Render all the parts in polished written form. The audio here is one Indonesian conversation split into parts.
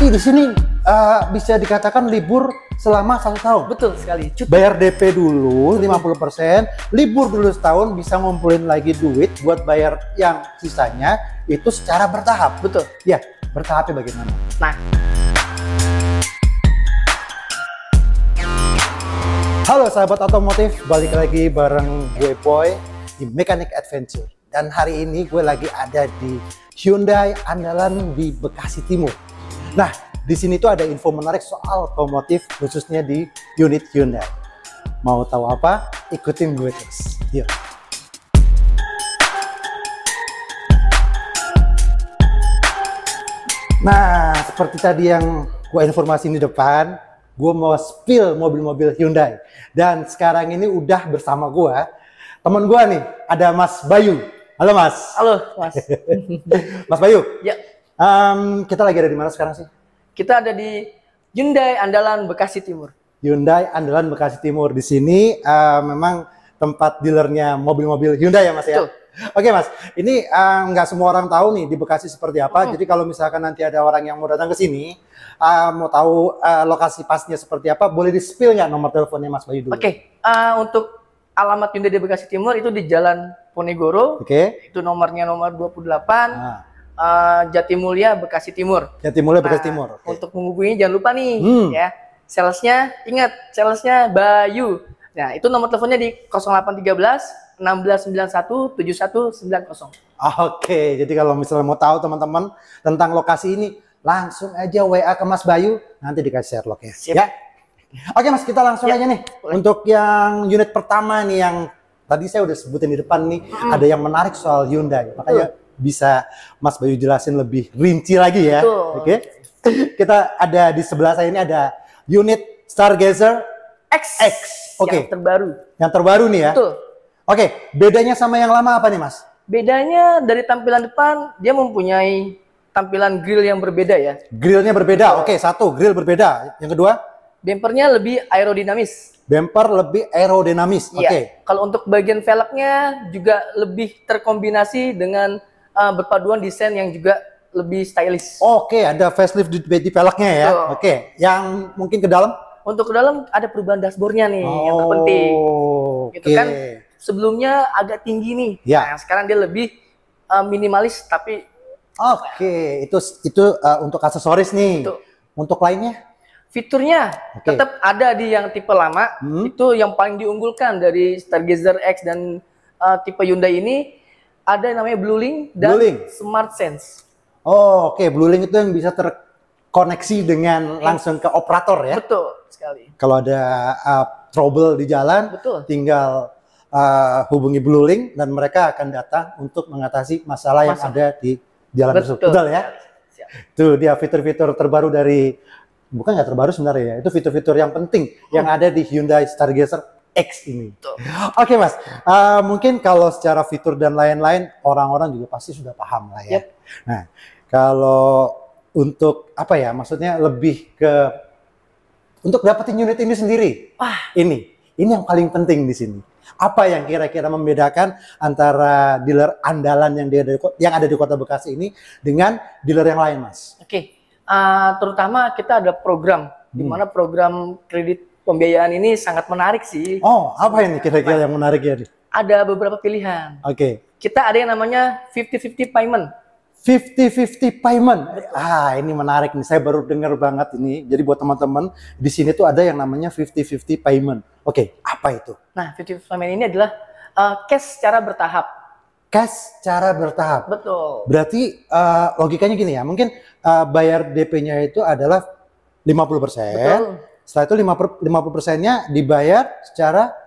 Berarti di sini bisa dikatakan libur selama 1 tahun. Betul sekali. Cuti. Bayar DP dulu 50%, libur dulu setahun, bisa ngumpulin lagi duit buat bayar yang sisanya itu secara bertahap. Betul. Ya, bertahapnya bagaimana? Nah, halo sahabat otomotif, balik lagi bareng gue Boy di Mechanic Adventure. Dan hari ini gue lagi ada di Hyundai andalan di Bekasi Timur. Nah, di sini tuh ada info menarik soal otomotif khususnya di unit Hyundai. Mau tahu apa? Ikutin gue terus. Yuk. Nah, seperti tadi yang gue informasi di depan, gue mau spill mobil-mobil Hyundai. Dan sekarang ini udah bersama gue, teman gue nih, ada Mas Bayu. Halo Mas. halo Mas. Mas Bayu. Ya, Kita lagi ada di mana sekarang sih? kita ada di Hyundai Andalan Bekasi Timur. Hyundai andalan Bekasi Timur. Di sini memang tempat dealernya mobil-mobil Hyundai ya Mas ya? Betul. Oke Mas, ini nggak semua orang tahu nih di Bekasi seperti apa. Jadi kalau misalkan nanti ada orang yang mau datang ke sini, mau tahu lokasi pasnya seperti apa, boleh di-spill nggak nomor teleponnya Mas Bayu dulu? Oke, untuk alamat Hyundai di Bekasi Timur itu di Jalan Ponegoro. Oke. Itu nomornya nomor 28. Jatimulya Bekasi Timur. Jatimulya Bekasi Timur. Oke. Untuk menghubungi jangan lupa nih ya. Salesnya ingat, salesnya Bayu. Nah, itu nomor teleponnya di 0813 1691 7190. Oke, jadi kalau misalnya mau tahu teman-teman tentang lokasi ini, langsung aja WA ke Mas Bayu, nanti dikasih Sherlock ya. Siap. Ya. Oke Mas, kita langsung aja nih. Boleh. Untuk yang unit pertama nih, yang tadi saya udah sebutin di depan nih, ada yang menarik soal Hyundai. Makanya bisa Mas Bayu jelasin lebih rinci lagi ya. Betul. Oke. Kita ada di sebelah saya ini ada unit Stargazer X. Oke. Yang terbaru. Yang terbaru nih ya. Betul. Oke, bedanya sama yang lama apa nih Mas? Bedanya dari tampilan depan, dia mempunyai tampilan grill yang berbeda ya. Grillnya berbeda. Oke, satu grill berbeda. Yang kedua, Bempernya lebih aerodinamis. bumper lebih aerodinamis. Iya. Oke. Kalau untuk bagian velgnya juga lebih terkombinasi dengan berpaduan desain yang juga lebih stylish. Oke, ada facelift di velgnya ya. Betul. Oke, yang mungkin ke dalam? Untuk ke dalam ada perubahan dashboardnya nih yang terpenting. Gitu Oke. kan, sebelumnya agak tinggi nih. Ya. Nah, sekarang dia lebih minimalis tapi Oke, itu untuk aksesoris nih. Betul. Untuk lainnya? fiturnya Oke. tetap ada di yang tipe lama. Itu yang paling diunggulkan dari Stargazer X dan tipe Hyundai ini, ada yang namanya Blue Link dan Blue Link. Smart Sense. Oke, Blue Link itu yang bisa terkoneksi dengan langsung ke operator ya. Betul sekali. Kalau ada trouble di jalan, Betul. tinggal hubungi Blue Link dan mereka akan datang untuk mengatasi masalah yang ada di jalan tersebut. Betul ya? Siap. Itu dia fitur-fitur terbaru dari, bukan nggak terbaru sebenarnya ya, itu fitur-fitur yang penting yang ada di Hyundai Stargazer X ini. Betul. Oke Mas, mungkin kalau secara fitur dan lain-lain orang-orang juga pasti sudah paham lah ya. Yep. Nah, kalau untuk apa ya, maksudnya lebih ke untuk dapetin unit ini sendiri. Wah. Ini yang paling penting di sini. Apa yang kira-kira membedakan antara dealer andalan yang ada di Kota Bekasi ini dengan dealer yang lain, Mas? Oke. Terutama kita ada program di mana program kredit pembiayaan ini sangat menarik sih. Oh, apa ini kira-kira yang menarik ya? Ada beberapa pilihan. Oke. Kita ada yang namanya 50-50 payment. 50-50 payment. Ini menarik nih. Saya baru dengar banget ini. Jadi buat teman-teman, di sini tuh ada yang namanya 50-50 payment. Oke, apa itu? Nah, 50-50 payment ini adalah cash secara bertahap. Cash secara bertahap. Betul. Berarti logikanya gini ya, mungkin bayar DP-nya itu adalah 50%. Betul. Setelah itu 50%-nya dibayar secara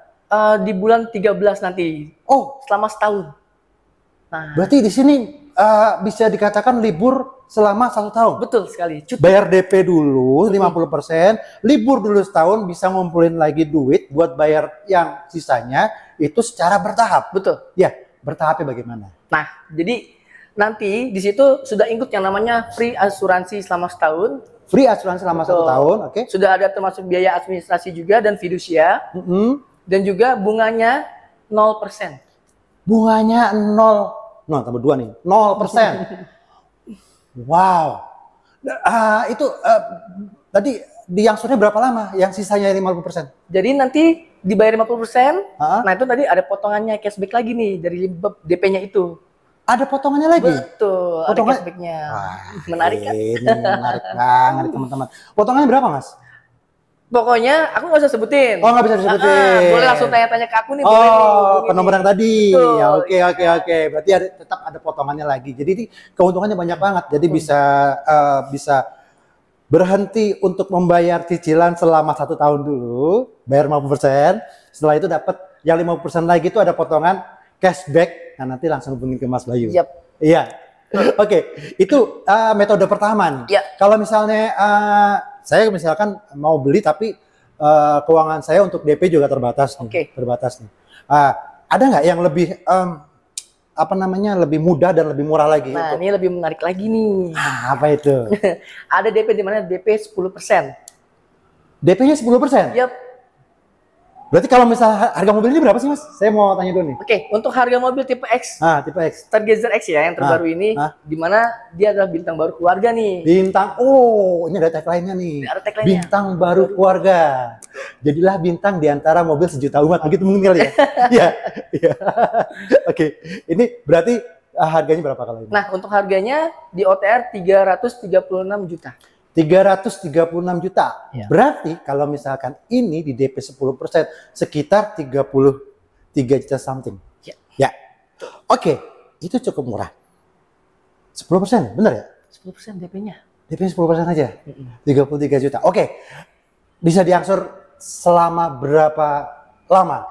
Di bulan 13 nanti. Oh, Selama setahun. Nah, berarti di sini bisa dikatakan libur selama 1 tahun. betul sekali. Cuti. Bayar DP dulu 50%, libur dulu setahun, bisa ngumpulin lagi duit buat bayar yang sisanya itu secara bertahap. Betul. Ya, bertahapnya bagaimana? Nah, jadi nanti di situ sudah include yang namanya free asuransi selama setahun. Free asuransi selama 1 tahun, oke? Sudah ada termasuk biaya administrasi juga dan fidusia. Dan juga bunganya 0%. Bunganya 0, tambah 2 nih, 0%. Wow. Itu tadi diangsurnya berapa lama? Yang sisanya 50%? Jadi nanti dibayar 50%, Hah? nah itu tadi ada potongannya cashback lagi nih dari DP-nya itu. Ada potongannya lagi? Betul, ada Potongan? cashbacknya. Wah, Menarik kan? ini menarik banget teman-teman. Potongannya berapa, Mas? Pokoknya aku nggak usah sebutin. Oh, nggak bisa disebutin. Boleh langsung tanya-tanya ke aku nih. boleh nih, Oh, hubungin ke nomor nih. yang tadi. Betul. Ya, oke. Berarti tetap ada potongannya lagi. Jadi ini keuntungannya banyak banget. Jadi bisa berhenti untuk membayar cicilan selama 1 tahun dulu, bayar 50%. Setelah itu dapat yang 50% lagi itu ada potongan cashback. Nah, nanti langsung hubungin ke Mas Bayu. Yap. Iya. Oke, itu metode pertama nih. Ya. Kalau misalnya saya misalkan mau beli tapi keuangan saya untuk DP juga terbatas nih. Oke. Terbatas nih. Ada nggak yang lebih lebih mudah dan lebih murah lagi? Nah, ini lebih menarik lagi nih. Apa itu? Ada DP di mana DP 10%. DP-nya 10%? Yap. Berarti kalau misalnya harga mobil ini berapa sih, Mas? Saya mau tanya dulu nih. Oke, untuk harga mobil tipe X, Tipe X. Stargazer X ya yang terbaru ini, di mana dia adalah bintang baru keluarga nih. Bintang, ini ada tagline-nya nih. Ada tagline-nya. Bintang baru keluarga. Jadilah bintang di antara mobil sejuta umat. Begitu mungkin kali ya? Iya. Oke, ini berarti harganya berapa kalau ini? Nah, untuk harganya di OTR 336 juta. 336 juta. Ya. Berarti kalau misalkan ini di DP 10% sekitar 33 juta something. Ya. Oke, itu cukup murah. 10%, benar ya? 10% DP-nya. DP 10% aja. 33 juta. Oke. Bisa diangsur selama berapa lama?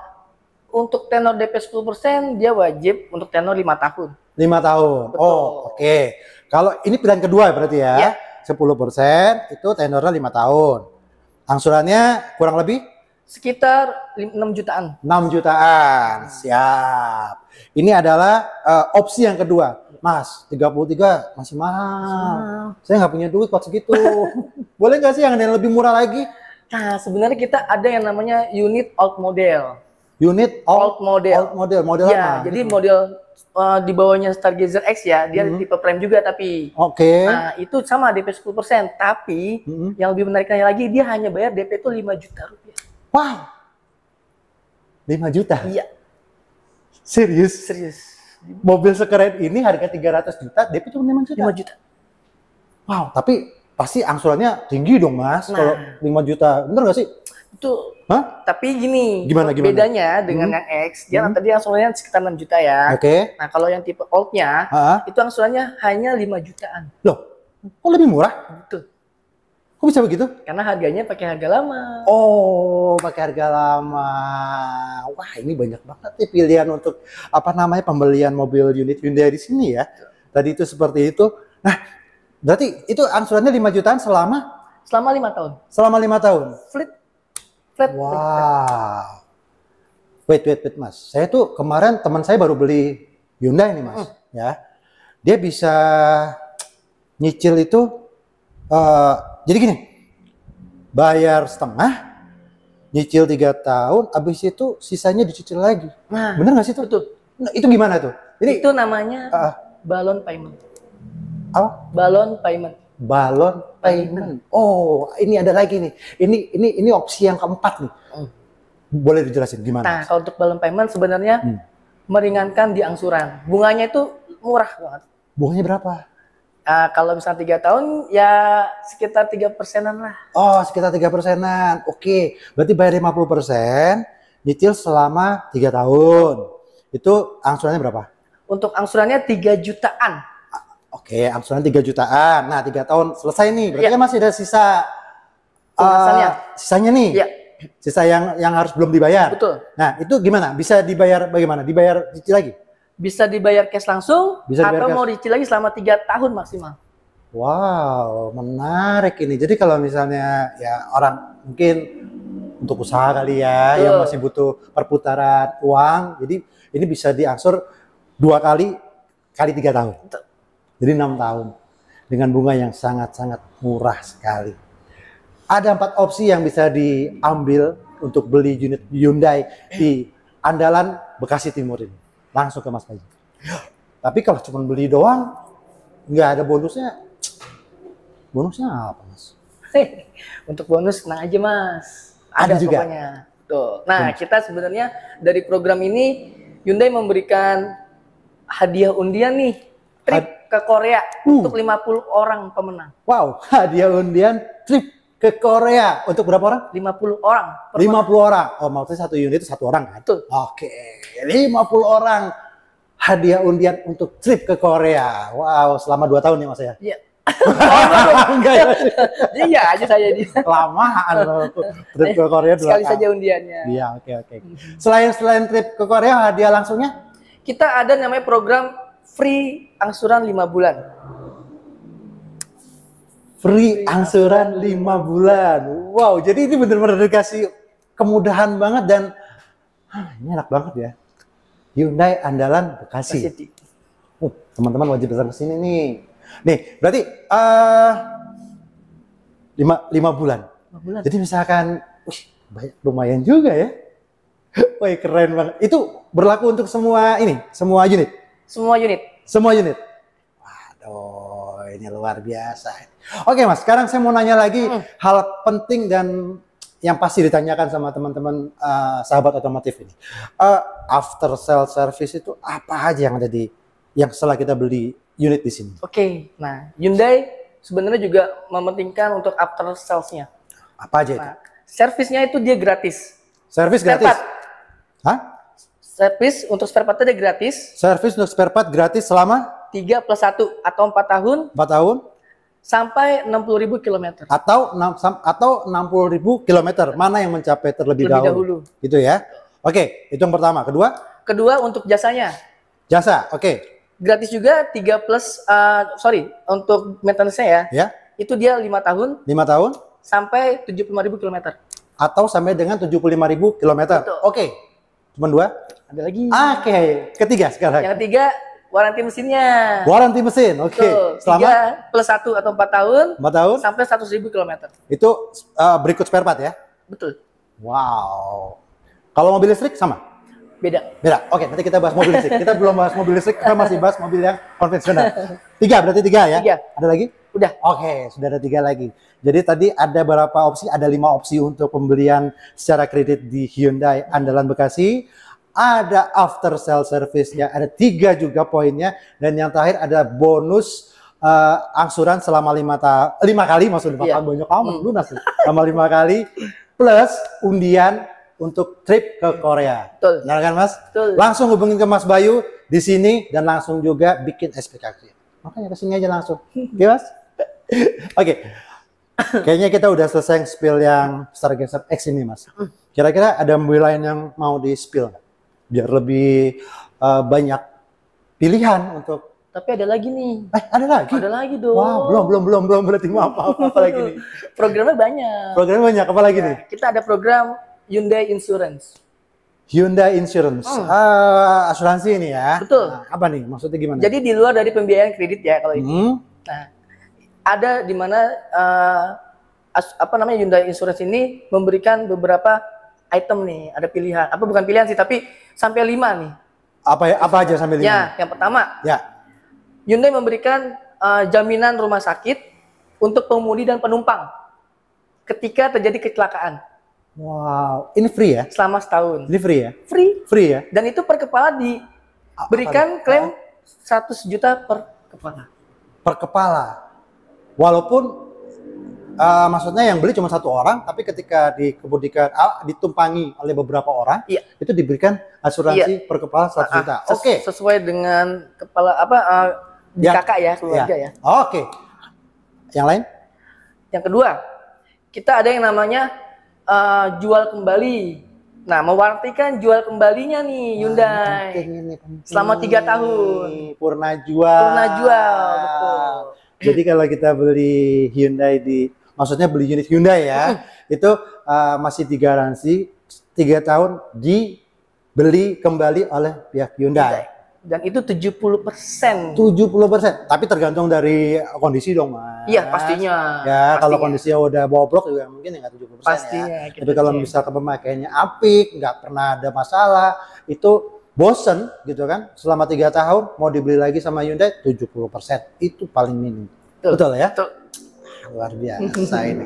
Untuk tenor DP 10% dia wajib untuk tenor 5 tahun. 5 tahun. Betul. Oh, oke. Kalau ini pilihan kedua berarti ya. Ya. 10% itu tenornya 5 tahun. Angsurannya kurang lebih Sekitar 6 jutaan. 6 jutaan. Siap. Ini adalah opsi yang kedua. Mas, 33 masih mahal. Saya nggak punya duit buat segitu. Boleh nggak sih yang lebih murah lagi? Nah, sebenarnya kita ada yang namanya unit old model. Unit Old model. Model Ya, apa? jadi model di bawahnya Stargazer X ya, dia tipe prime juga tapi. Oke. Nah, itu sama DP 10%, tapi yang lebih menariknya lagi dia hanya bayar DP itu 5 juta rupiah. Wow. 5 juta? Iya. Serius? Serius. Mobil sekeren ini harga 300 juta, DP cuma 5 juta? 5 juta. Wow, tapi pasti angsurannya tinggi dong, Mas. Nah. Kalau 5 juta, bener nggak sih? Itu. Hah? Tapi gini, Gimana? bedanya dengan yang X, dia tadi angsurannya sekitar 6 juta ya. Oke. Nah, kalau yang tipe old-nya, itu angsurannya hanya 5 jutaan. Loh, kok lebih murah? Betul. Kok bisa begitu? Karena harganya pakai harga lama. Oh, pakai harga lama. Wah, ini banyak banget nih pilihan untuk pembelian mobil unit Hyundai di sini ya. Tadi itu seperti itu. Nah, berarti itu angsurannya 5 jutaan selama 5 tahun. Selama 5 tahun. Flat. Wow. Wait, Mas. Saya tuh kemarin teman saya baru beli Hyundai nih, Mas. Ya, dia bisa nyicil itu. Jadi gini, bayar setengah, nyicil 3 tahun, habis itu sisanya dicicil lagi. Nah, bener nggak sih itu? betul. Nah, itu gimana tuh? Ini Itu namanya balon payment. apa? Balon payment. Balon payment. Oh, ini ada lagi nih. Ini opsi yang keempat nih. Boleh dijelasin gimana? Nah, kalau untuk balon payment sebenarnya meringankan di angsuran. Bunganya itu murah banget. Bunganya berapa? Kalau misalnya 3 tahun ya sekitar 3%-an lah. Oh, sekitar 3%-an. Oke, berarti bayar 50%, nyicil selama 3 tahun. Itu angsurannya berapa? Untuk angsurannya 3 jutaan. Oke, angsurannya 3 jutaan. Nah, 3 tahun selesai nih. Berarti kan masih ada sisanya nih. Iya. Sisa yang harus belum dibayar. Betul. Nah, itu gimana? Bisa dibayar bagaimana? Dibayar cicil lagi? Bisa dibayar cash langsung atau mau cash. dicicil lagi selama 3 tahun maksimal. Wow, menarik ini. Jadi kalau misalnya ya orang mungkin untuk usaha kali ya, yang masih butuh perputaran uang, jadi ini bisa diangsur 2 kali 3 tahun. Jadi 6 tahun dengan bunga yang sangat-sangat murah sekali. Ada 4 opsi yang bisa diambil untuk beli unit Hyundai di andalan Bekasi Timur ini. Langsung ke Mas Bayu. Tapi kalau cuma beli doang, nggak ada bonusnya, bonusnya apa Mas? Untuk bonus tenang aja Mas. Ada juga? Pokoknya. Tuh. Nah, kita sebenarnya dari program ini Hyundai memberikan hadiah undian nih, trip ke Korea untuk 50 orang pemenang. Wow, hadiah undian trip ke Korea untuk berapa orang? 50 orang. 50 orang. Oh, maksudnya satu unit itu satu orang kan? Betul. Oke, 50 orang hadiah undian untuk trip ke Korea. Wow, selama 2 tahun ya Mas ya? Iya. Enggak ya? Iya aja saya di. Lamaan loh, trip ke Korea 2 Sekali kali. saja undiannya. Iya, oke. Selain trip ke Korea, hadiah langsungnya? Kita ada namanya program free angsuran 5 bulan. Free angsuran 5 bulan. Wow, jadi ini benar-benar dikasih kemudahan banget dan ini enak banget ya. Hyundai andalan Bekasi. Teman-teman wajib datang ke sini nih. Nih, berarti 5 bulan. 5 bulan. Jadi misalkan, lumayan juga ya. Wih, keren banget. Itu berlaku untuk semua ini, semua unit. Semua unit. Semua unit. Waduh, ini luar biasa. Oke Mas, sekarang saya mau nanya lagi hal penting dan yang pasti ditanyakan sama teman-teman sahabat otomotif ini. After sale service itu apa aja yang ada yang setelah kita beli unit di sini? Oke, nah Hyundai sebenarnya juga mementingkan untuk after sales-nya. Apa aja itu? Nah, servisnya itu dia gratis. Servis Spare gratis? part. Hah? Servis untuk spare part-nya dia gratis. Servis untuk spare part gratis selama 3+1 atau 4 tahun 4 tahun sampai 60.000 km. atau 60.000 kilometer. Mana yang mencapai terlebih dahulu? Gitu ya. Oke, itu yang pertama. Kedua untuk jasanya. Jasa, oke. Gratis juga 3+ untuk maintenance-nya ya. Ya. Itu dia 5 tahun 5 tahun sampai 75.000 km. atau sampai dengan 75.000 kilometer. Betul. Oke. Cuman 2. Ada lagi. Oke, ketiga sekarang. Yang ketiga waranti mesinnya. Waranti mesin, oke. Selama 3+1 atau 4 tahun 4 tahun sampai 100.000 km. itu berikut spare part ya. Betul. Wow. Kalau mobil listrik sama? Beda. Beda. Oke, nanti kita bahas mobil listrik. Kita belum bahas mobil listrik, kita masih bahas mobil yang konvensional. 3 berarti 3 ya? 3. Ada lagi? Udah. Oke, sudah ada 3 lagi. Jadi tadi ada berapa opsi? Ada 5 opsi untuk pembelian secara kredit di Hyundai Andalan Bekasi. Ada after sale service-nya, ada 3 juga poinnya. Dan yang terakhir ada bonus angsuran selama 5 kali, maksudnya 5 kali banyak amat lunas. Selama 5 kali plus undian untuk trip ke Korea. Betul. Benar kan Mas? Betul. Langsung hubungin ke Mas Bayu di sini dan langsung juga bikin SPKQ. Makanya kesini aja langsung. Oke Mas? Oke. Kayaknya kita udah selesai spill yang Stargazer X ini Mas. Kira-kira ada mobil lain yang mau di spill nggak? Biar lebih banyak pilihan untuk. Tapi ada lagi nih. Ada lagi? Ada lagi dong. Wah, belum berarti apa lagi nih? Programnya banyak. Programnya banyak, apa lagi nih? Kita ada program Hyundai Insurance. Hyundai Insurance. Asuransi ini ya. Betul. Nah, apa nih? Maksudnya gimana? Jadi di luar dari pembiayaan kredit ya kalau ini. Nah, ada di mana Hyundai Insurance ini memberikan beberapa item nih, ada pilihan. Apa bukan pilihan sih, tapi sampai 5 nih. Apa aja sampai 5? Ya, yang pertama. Ya. Hyundai memberikan jaminan rumah sakit untuk pengemudi dan penumpang ketika terjadi kecelakaan. Wow, ini free ya? Selama setahun. Ini free ya? Free ya? Dan itu per kepala diberikan klaim 100 juta per kepala. Per kepala. Walaupun maksudnya yang beli cuma 1 orang, tapi ketika dikemudikan ditumpangi oleh beberapa orang, itu diberikan asuransi per kepala 100 juta. Oke. Sesuai dengan kepala di kakak ya, keluarga ya. Oke. Yang lain? Yang kedua, kita ada yang namanya jual kembali. Nah, mewartikan jual kembalinya nih Hyundai. Selama 3 tahun. Purna jual. Betul. Jadi kalau kita beli Hyundai maksudnya beli unit Hyundai ya, itu masih digaransi 3 tahun dibeli kembali oleh pihak Hyundai. Dan itu 70%. 70%. Tapi tergantung dari kondisi dong, Mas. Iya, pastinya. Ya, kalau kondisinya udah bobrok juga mungkin ya nggak 70%. Pastinya. Ya. Tapi kalau misalkan pemakaiannya apik, nggak pernah ada masalah, itu bosen gitu kan. Selama 3 tahun mau dibeli lagi sama Hyundai 70%. Itu paling minim. Betul ya? Betul. luar biasa ini.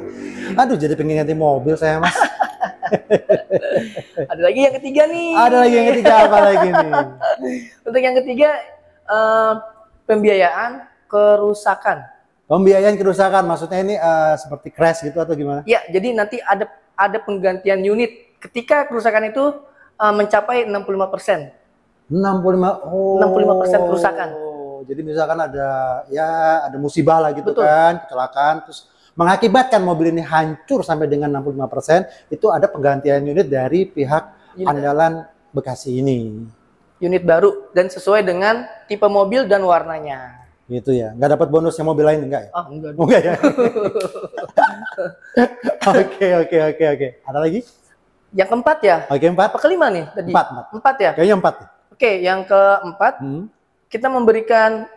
Aduh, jadi pengen ganti mobil saya, Mas. Ada lagi yang ketiga nih. Ada lagi yang ketiga, apa lagi nih? Untuk yang ketiga, pembiayaan kerusakan. Pembiayaan kerusakan, maksudnya ini seperti crash gitu atau gimana? Ya, jadi nanti ada penggantian unit ketika kerusakan itu mencapai 65%. 65, oh. 65% kerusakan. Jadi misalkan ada musibah lah gitu. Betul. Kan, kecelakaan, terus mengakibatkan mobil ini hancur sampai dengan 65%, itu ada penggantian unit dari pihak Andalan Bekasi ini. Unit baru dan sesuai dengan tipe mobil dan warnanya. Gitu ya, nggak dapat bonus yang mobil lain enggak ya? Oh, enggak. Enggak ya? Oke. Ada lagi? Yang keempat ya? Oke, 4. Apa kelima nih tadi? 4. 4 ya? Kayaknya 4. Oke, yang keempat, kita memberikan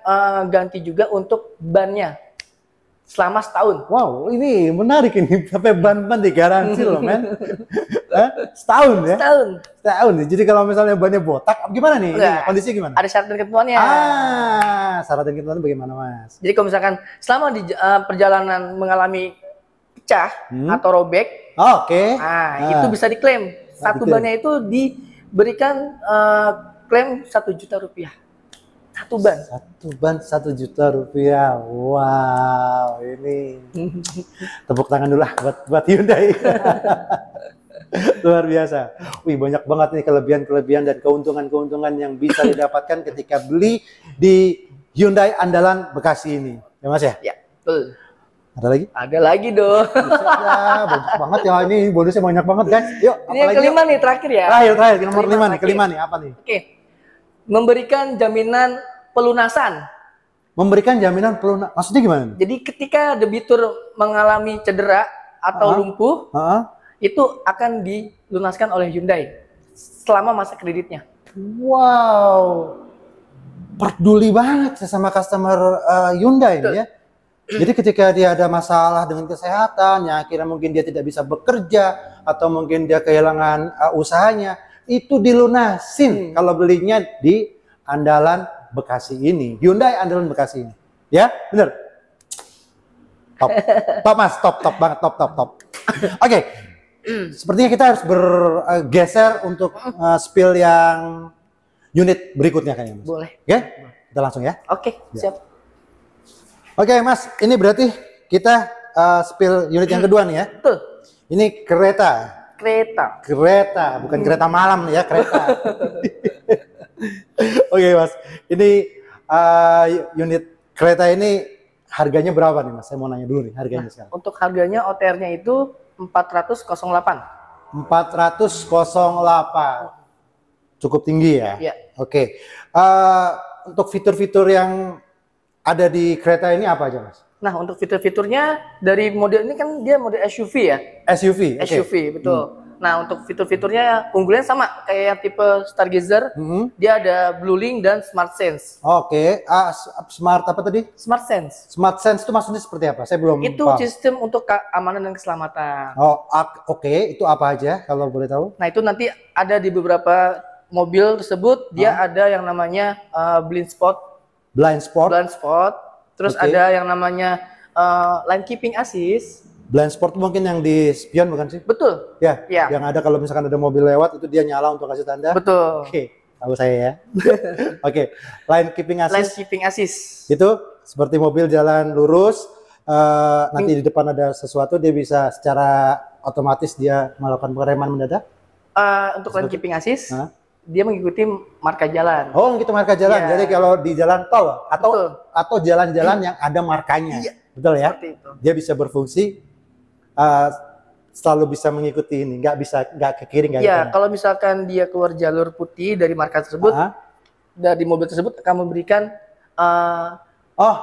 ganti juga untuk bannya selama setahun. Wow, ini menarik ini. Sampai ban-ban digaransi loh, men. Setahun ya? Setahun. Jadi kalau misalnya bannya botak, gimana nih? Ini, kondisinya gimana? Ada syarat dan ketentuannya. Syarat dan ketentuannya bagaimana, Mas? Jadi kalau misalkan selama di perjalanan mengalami pecah atau robek, itu bisa diklaim. Satu bannya itu diberikan klaim Rp1.000.000. Satu ban 1 juta rupiah. Wow, ini tepuk tangan dulu lah buat Hyundai. Luar biasa. Wih, banyak banget nih kelebihan-kelebihan dan keuntungan-keuntungan yang bisa didapatkan ketika beli di Hyundai Andalan Bekasi ini. Ya, Mas ya? Ya, betul. Ada lagi? Ada lagi dong. Ya, banyak banget ya, ini bonusnya banyak banget, guys. Yuk, ini yang kelima nih, terakhir ya. Terakhir, nomor 5 nih. Kelima nih, apa nih? Oke. Memberikan jaminan pelunasan. Memberikan jaminan pelunasan, maksudnya gimana? Jadi ketika debitur mengalami cedera atau lumpuh, itu akan dilunaskan oleh Hyundai selama masa kreditnya. Wow, peduli banget sama customer Hyundai ini ya. Jadi ketika dia ada masalah dengan kesehatan, ya akhirnya mungkin dia tidak bisa bekerja atau mungkin dia kehilangan usahanya, itu dilunasin kalau belinya di Andalan Bekasi ini, Hyundai Andalan Bekasi ini. Ya, bener? Top Mas, top banget, top. Oke, sepertinya kita harus bergeser untuk spill yang unit berikutnya kayaknya, Mas. Boleh. Oke, kita langsung ya. Oke, siap. Oke, Mas, ini berarti kita spill unit yang kedua nih ya. Betul. Ini kereta, bukan kereta malam nih ya, kereta. Oke, Mas, ini unit kereta ini harganya berapa nih, Mas? Saya mau nanya dulu nih harganya sekarang. Untuk harganya OTR-nya itu 408. 408. Cukup tinggi ya? Iya. Oke. Untuk fitur-fitur yang ada di kereta ini apa aja, Mas? Nah, untuk fitur-fiturnya dari model ini kan dia model SUV ya? SUV, SUV, betul. Nah, untuk fitur-fiturnya unggulannya sama kayak yang tipe Stargazer. Dia ada Blue Link dan Smart Sense. Oke. Smart apa tadi? Smart Sense. Smart Sense itu maksudnya seperti apa? Saya belum Itu paham. sistem untuk keamanan dan keselamatan. Oh, oke. Itu apa aja kalau boleh tahu? Nah, itu nanti ada di beberapa mobil tersebut. Dia ada yang namanya blind spot. Terus ada yang namanya lane keeping assist. Blind spot mungkin yang di spion bukan sih? Betul. Ya. Yang ada kalau misalkan ada mobil lewat itu dia nyala untuk kasih tanda. Betul. Oke, tahu saya ya. Oke. Lane keeping assist. Itu seperti mobil jalan lurus, nanti di depan ada sesuatu dia bisa secara otomatis dia melakukan pengereman mendadak. Untuk lane keeping assist, dia mengikuti marka jalan. Oh, gitu marka jalan. Yeah. Jadi kalau di jalan tol atau jalan-jalan yang ada markanya, betul ya? Itu. Dia bisa berfungsi selalu bisa mengikuti ini, nggak ke kiri, nggak ke kanan. Kalau misalkan dia keluar jalur putih dari marka tersebut, dari mobil tersebut akan memberikan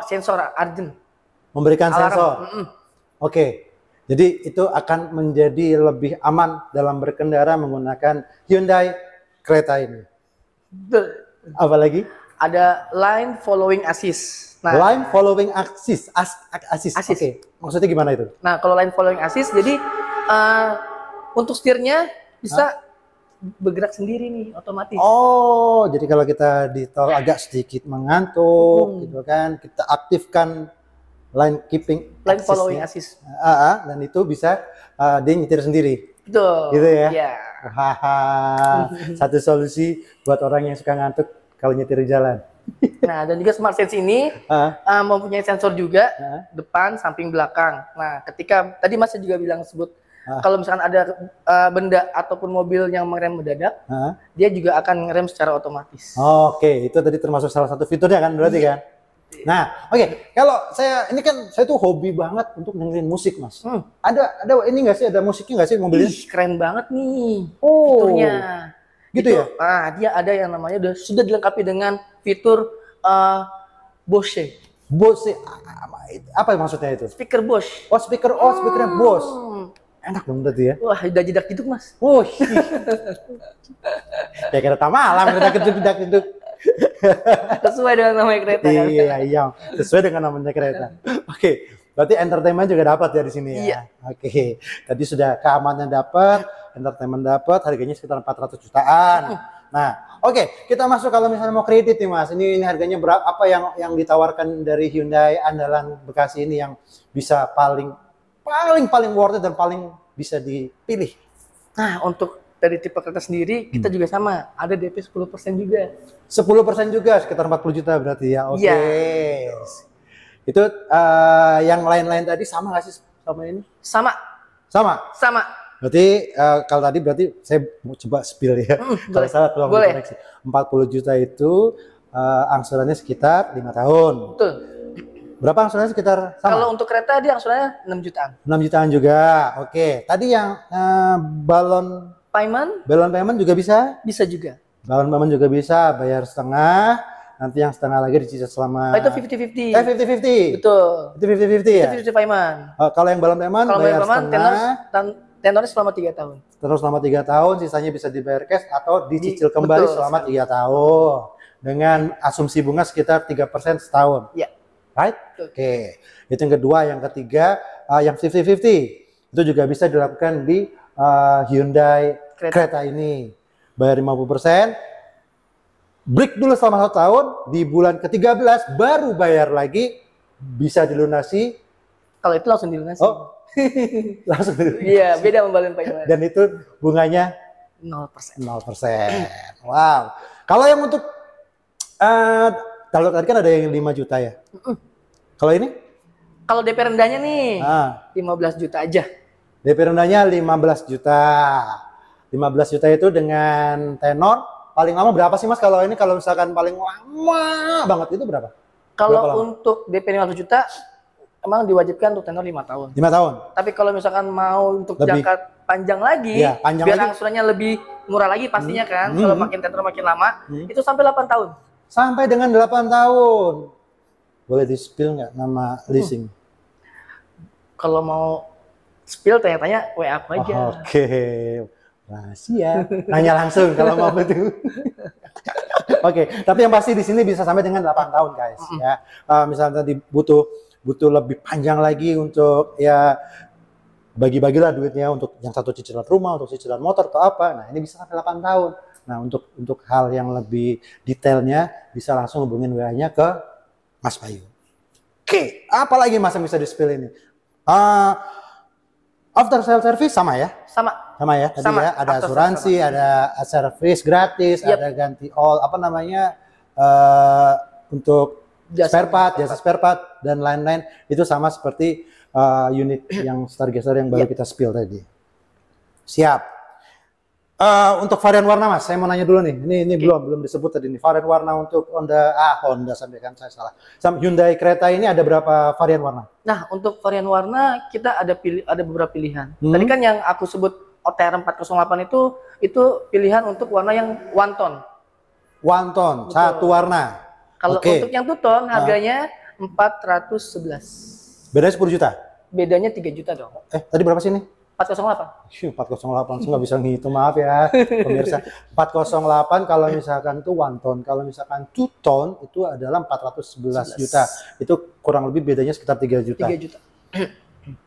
sensor urgent. Memberikan sensor. Oke. Jadi itu akan menjadi lebih aman dalam berkendara menggunakan Hyundai kereta ini. Apalagi? Ada line following assist. Nah, line following assist. Oke. Maksudnya gimana itu? Nah, kalau line following assist, jadi untuk setirnya bisa bergerak sendiri nih, otomatis. Oh, jadi kalau kita di tol agak sedikit mengantuk, gitu kan, kita aktifkan line keeping line following assist. Dan itu bisa dia nyetir sendiri. Betul. Gitu ya. Iya. Satu solusi buat orang yang suka ngantuk kalau nyetir jalan. Nah, dan juga Smart Sense ini mempunyai sensor juga depan, samping, belakang. Nah, ketika tadi Mas juga bilang kalau misalkan ada benda ataupun mobil yang mengerem mendadak, dia juga akan ngerem secara otomatis. Oke, itu tadi termasuk salah satu fiturnya kan berarti kan? Nah, kalau saya tuh hobi banget untuk dengerin musik, Mas. Ada ini nggak sih, ada musiknya nggak sih mobilnya? Keren banget nih fiturnya. Gitu ya? Dia ada yang namanya sudah dilengkapi dengan fitur Bose. Bose, apa maksudnya itu? Speaker Bose. Speakernya Bose. Enak dong berarti ya? Wah, udah jedak gitu, Mas. Ya kira tamalam, jedak gitu. Sesuai dengan namanya kereta kan? Iya, sesuai dengan namanya kereta. Oke, berarti entertainment juga dapat ya di sini ya. Iya. Oke, tadi sudah keamanan dapat, entertainment dapat, harganya sekitar 400 jutaan. Nah, kita masuk kalau misalnya mau kredit nih Mas. Ini harganya berapa? Apa yang ditawarkan dari Hyundai andalan Bekasi ini yang bisa paling worth it dan paling bisa dipilih? Nah, untuk dari tipe kereta sendiri kita juga sama, ada DP 10% juga. 10% juga, sekitar 40 juta berarti ya. Oke. Yes. Itu yang lain-lain tadi sama nggak sih sama ini? Sama. Berarti kalau tadi berarti saya mau coba spill ya. Kalau salah tolong dikoreksi. 40 juta itu angsurannya sekitar 5 tahun. Betul. Berapa angsurannya sekitar sama? Kalau untuk kereta dia angsurannya 6 jutaan. 6 jutaan juga. Oke. Tadi yang balon payment juga bisa? Bisa juga. Balon payment juga bisa, bayar setengah, nanti yang setengah lagi dicicil selama... itu 50-50. 50-50? Betul. Itu 50-50 ya? 50-50 payment. Kalau yang balon payment bayar setengah. Tenornya selama 3 tahun. Terus selama 3 tahun, sisanya bisa dibayar cash atau dicicil kembali selama 3 tahun. Dengan asumsi bunga sekitar 3% setahun. Iya. Right? Oke. Itu yang kedua. Yang ketiga, yang 50-50. Itu juga bisa dilakukan di Hyundai kereta ini. Bayar 50%, break dulu selama 1 tahun, di bulan ke-13 baru bayar lagi, bisa dilunasi. Kalau itu langsung dilunasi. Langsung dilunasi. Iya, beda sama balon payment. Dan itu bunganya 0%. Wow. Kalau yang untuk kalau tadi kan ada yang 5 juta ya. Kalau ini? Kalau DP rendahnya nih 15 juta aja. DP rendahnya 15 juta. 15 juta itu dengan tenor paling lama berapa sih Mas? Kalau ini kalau misalkan paling lama banget itu berapa? Kalau untuk DP 15 juta emang diwajibkan untuk tenor 5 tahun. 5 tahun. Tapi kalau misalkan mau untuk jangka panjang lagi, biar angsurannya lebih murah lagi pastinya kan. Kalau makin tenor makin lama, itu sampai 8 tahun. Sampai dengan 8 tahun. Boleh di-spill nggak nama leasing? Kalau mau spill tanya-tanya WA aku aja. Rahasia. Nanya langsung kalau mau betul. Tapi yang pasti di sini bisa sampai dengan 8 tahun guys ya. Misalnya tadi butuh lebih panjang lagi untuk ya bagi-bagilah duitnya untuk yang satu cicilan rumah, untuk cicilan motor atau apa. Nah, ini bisa sampai 8 tahun. Nah, untuk hal yang lebih detailnya bisa langsung hubungin WA-nya ke Mas Bayu. Apa lagi Mas yang bisa di-spill ini? After sale service sama ya? Sama ya, tadi ya ada asuransi, ada service gratis, ada ganti untuk jasa spare part dan lain-lain itu sama seperti unit yang Stargazer yang baru kita spill tadi. Siap. Untuk varian warna Mas, saya mau nanya dulu nih. Ini belum disebut tadi nih. Varian warna untuk Honda sampai kan saya salah. Hyundai kereta ini ada berapa varian warna? Nah, untuk varian warna kita ada beberapa pilihan. Tadi kan yang aku sebut OTR 408 itu pilihan untuk warna yang one tone. One tone, satu warna. Kalau untuk yang two tone harganya 411. Bedanya 10 juta? Bedanya 3 juta dong. Tadi berapa sih ini? 408. 408, nggak bisa ngitung, maaf ya pemirsa. 408 kalau misalkan itu one tone, kalau misalkan two tone itu adalah 411 juta. Itu kurang lebih bedanya sekitar 3 juta. 3 juta.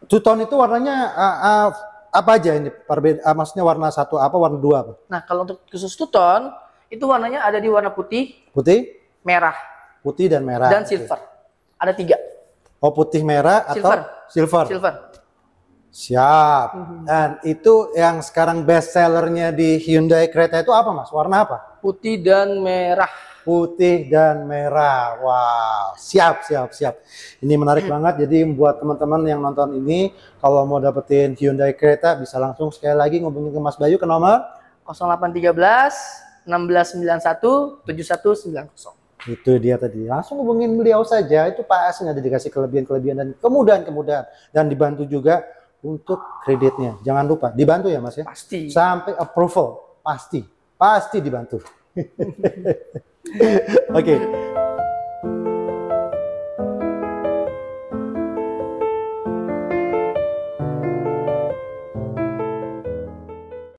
Two tone itu warnanya apa aja ini? Maksudnya warna satu apa, warna dua apa? Nah, kalau untuk khusus two tone itu warnanya ada di warna putih, merah, putih dan merah, dan silver. Ada 3. Oh, putih merah atau silver? Silver. Siap. Dan itu yang sekarang best sellernya di Hyundai Creta itu apa, Mas? Warna apa? Putih dan merah. Putih dan merah. Wow, siap. Ini menarik banget. Jadi buat teman-teman yang nonton ini, kalau mau dapetin Hyundai Creta bisa langsung sekali lagi ngubungin ke Mas Bayu ke nomor 0813 1691 7190. itu dia tadi. Langsung hubungin beliau saja. Itu pasti ada dikasih kelebihan-kelebihan dan kemudahan-kemudahan, dan dibantu juga untuk kreditnya. Jangan lupa dibantu ya, Mas ya. Pasti. Sampai approval, pasti dibantu. Oke.